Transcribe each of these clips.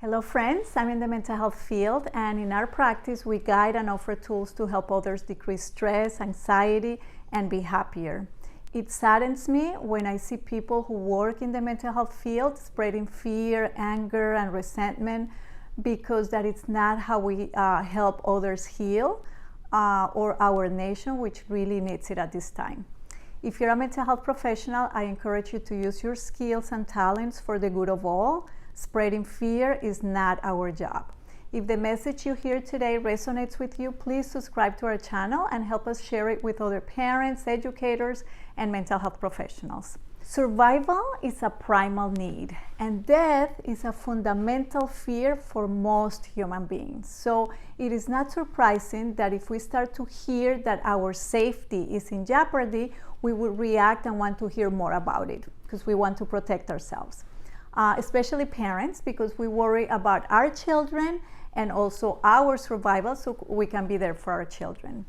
Hello friends, I'm in the mental health field, and in our practice we guide and offer tools to help others decrease stress, anxiety, and be happier. It saddens me when I see people who work in the mental health field spreading fear, anger, and resentment, because that is not how we help others heal or our nation, which really needs it at this time. If you're a mental health professional, I encourage you to use your skills and talents for the good of all. Spreading fear is not our job. If the message you hear today resonates with you, please subscribe to our channel and help us share it with other parents, educators, and mental health professionals. Survival is a primal need, and death is a fundamental fear for most human beings. So it is not surprising that if we start to hear that our safety is in jeopardy, we will react and want to hear more about it because we want to protect ourselves. Especially parents, because we worry about our children and also our survival, so we can be there for our children.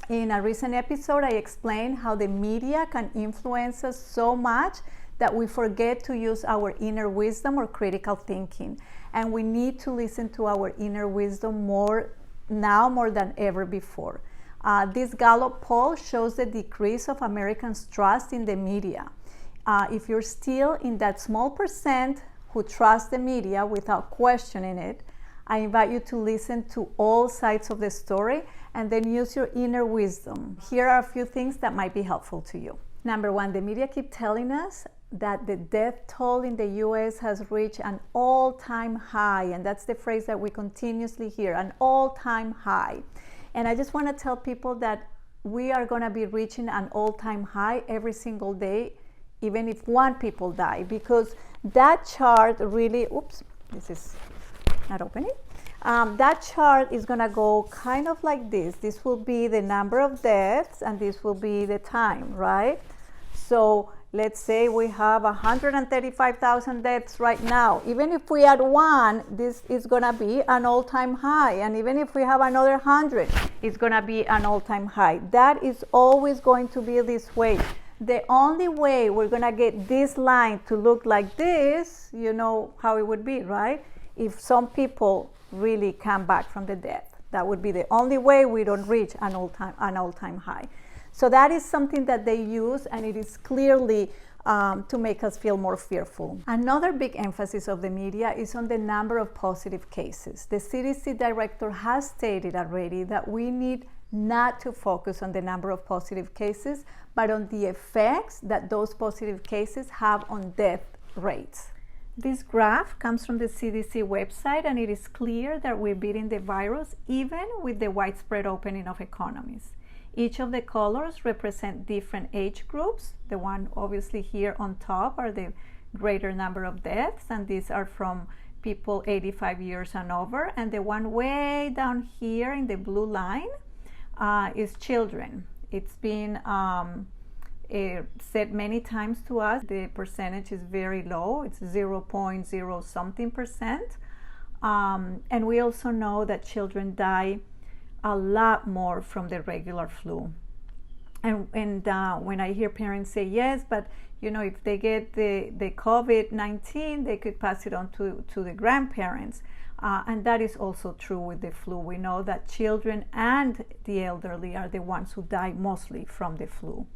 In a recent episode, I explained how the media can influence us so much that we forget to use our inner wisdom or critical thinking. And we need to listen to our inner wisdom more than ever before. This Gallup poll shows the decrease of Americans' trust in the media. If you're still in that small percent who trust the media without questioning it, I invite you to listen to all sides of the story and then use your inner wisdom. Here are a few things that might be helpful to you. Number one, the media keep telling us that the death toll in the US has reached an all-time high, and that's the phrase that we continuously hear, an all-time high. And I just want to tell people that we are going to be reaching an all-time high every single day, even if one people die, because that chart really, this is not opening. That chart is gonna go kind of like this. This will be the number of deaths and this will be the time, right? So let's say we have 135,000 deaths right now. Even if we add one, this is gonna be an all-time high. And even if we have another 100, it's gonna be an all-time high. That is always going to be this way. The only way we're gonna get this line to look like this, you know how it would be, right? If some people really come back from the death, that would be the only way we don't reach an all-time high. So that is something that they use, and it is clearly to make us feel more fearful. Another big emphasis of the media is on the number of positive cases. The CDC director has stated already that we need not to focus on the number of positive cases, but on the effects that those positive cases have on death rates. This graph comes from the CDC website, and it is clear that we're beating the virus even with the widespread opening of economies. Each of the colors represent different age groups. The one obviously here on top are the greater number of deaths, and these are from people 85 years and over. And the one way down here in the blue line is children. It's been said many times to us, the percentage is very low. It's 0.0 something percent. And we also know that children die a lot more from the regular flu. And when I hear parents say, yes, but you know, if they get the COVID-19, they could pass it on to the grandparents. And that is also true with the flu. We know that children and the elderly are the ones who die mostly from the flu.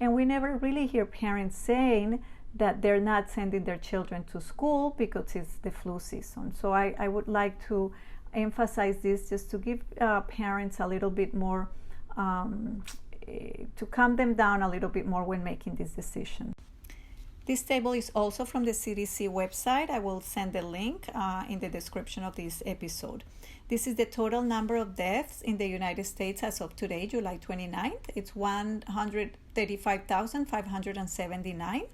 And we never really hear parents saying that they're not sending their children to school because it's the flu season. So I would like to emphasize this just to give parents a little bit more, to calm them down a little bit more when making this decision. This table is also from the CDC website. I will send the link in the description of this episode. This is the total number of deaths in the United States as of today, July 29th. It's 135,579.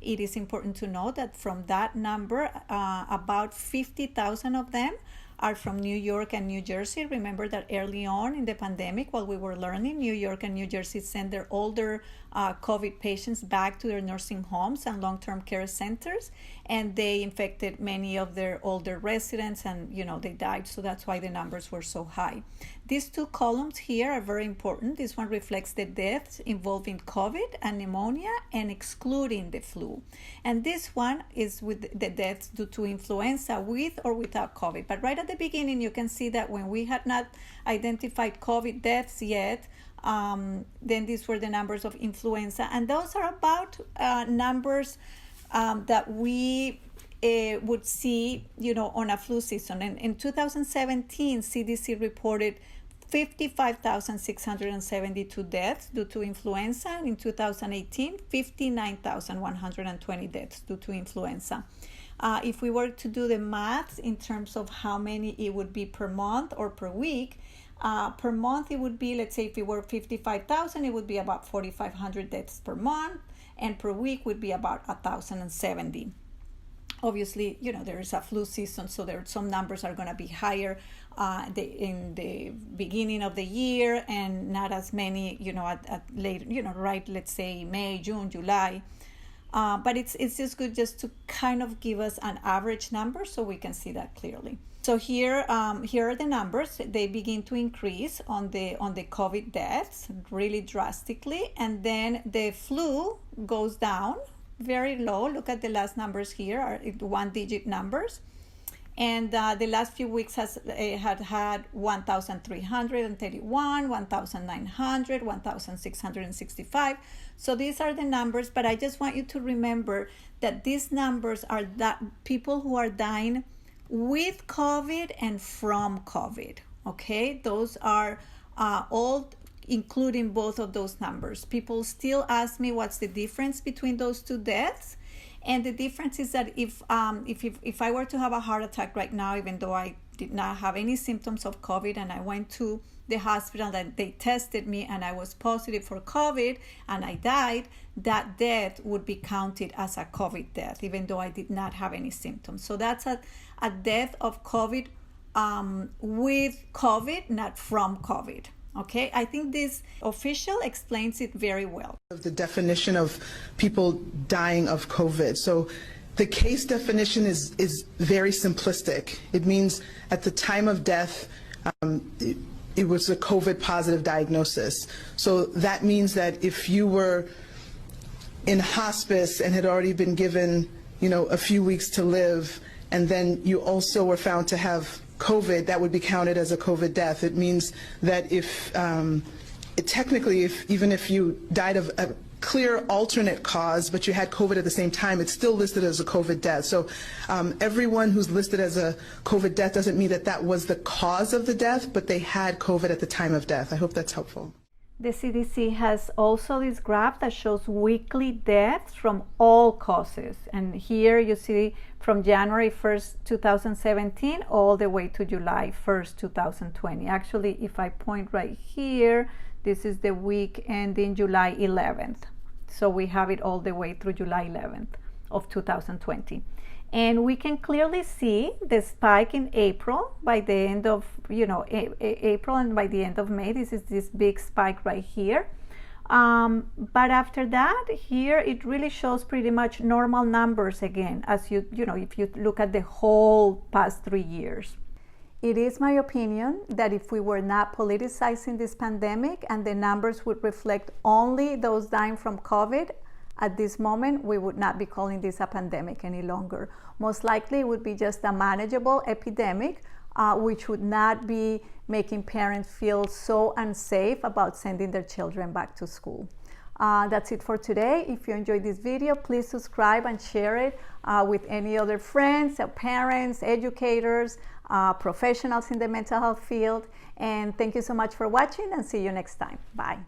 It is important to note that from that number, about 50,000 of them are from New York and New Jersey. Remember that early on in the pandemic, while we were learning, New York and New Jersey sent their older COVID patients back to their nursing homes and long-term care centers. and they infected many of their older residents, and they died. So that's why the numbers were so high. These two columns here are very important. This one reflects the deaths involving COVID and pneumonia and excluding the flu. And this one is with the deaths due to influenza with or without COVID. But right at the beginning, you can see that when we had not identified COVID deaths yet, then these were the numbers of influenza. And those are about numbers that we would see, on a flu season. And in 2017, CDC reported 55,672 deaths due to influenza. And in 2018, 59,120 deaths due to influenza. If we were to do the math in terms of how many it would be per month or per week, per month it would be, let's say if it were 55,000, it would be about 4,500 deaths per month, and per week would be about 1,070. Obviously, there is a flu season, so some numbers are going to be higher in the beginning of the year, and not as many, at later, right, let's say May, June, July. But it's just good just to kind of give us an average number so we can see that clearly. So here are the numbers. They begin to increase on the COVID deaths really drastically, and then the flu goes down very low. Look at the last numbers here, are one-digit numbers. And the last few weeks had 1,331, 1,900, 1,665. So these are the numbers, but I just want you to remember that these numbers are that people who are dying with COVID and from COVID, okay? Those are all including both of those numbers. People still ask me what's the difference between those two deaths. And the difference is that if I were to have a heart attack right now, even though I did not have any symptoms of COVID, and I went to the hospital and they tested me and I was positive for COVID and I died, that death would be counted as a COVID death, even though I did not have any symptoms. So that's a death of COVID with COVID, not from COVID. Okay, I think this official explains it very well. The definition of people dying of COVID. So the case definition is very simplistic. It means at the time of death, it was a COVID positive diagnosis. So that means that if you were in hospice and had already been given, a few weeks to live, and then you also were found to have COVID, that would be counted as a COVID death. It means that even if you died of a clear alternate cause, but you had COVID at the same time, it's still listed as a COVID death. So everyone who's listed as a COVID death doesn't mean that that was the cause of the death, but they had COVID at the time of death. I hope that's helpful. The CDC has also this graph that shows weekly deaths from all causes. And here you see from January 1st, 2017, all the way to July 1st, 2020. Actually, if I point right here, this is the week ending July 11th. So we have it all the way through July 11th of 2020. And we can clearly see the spike in April by the end of, April, and by the end of May, this is this big spike right here. But after that, here it really shows pretty much normal numbers again, as if you look at the whole past 3 years. It is my opinion that if we were not politicizing this pandemic and the numbers would reflect only those dying from COVID, at this moment, we would not be calling this a pandemic any longer. Most likely, it would be just a manageable epidemic, which would not be making parents feel so unsafe about sending their children back to school. That's it for today. If you enjoyed this video, please subscribe and share it with any other friends, parents, educators, professionals in the mental health field. And thank you so much for watching, and see you next time. Bye.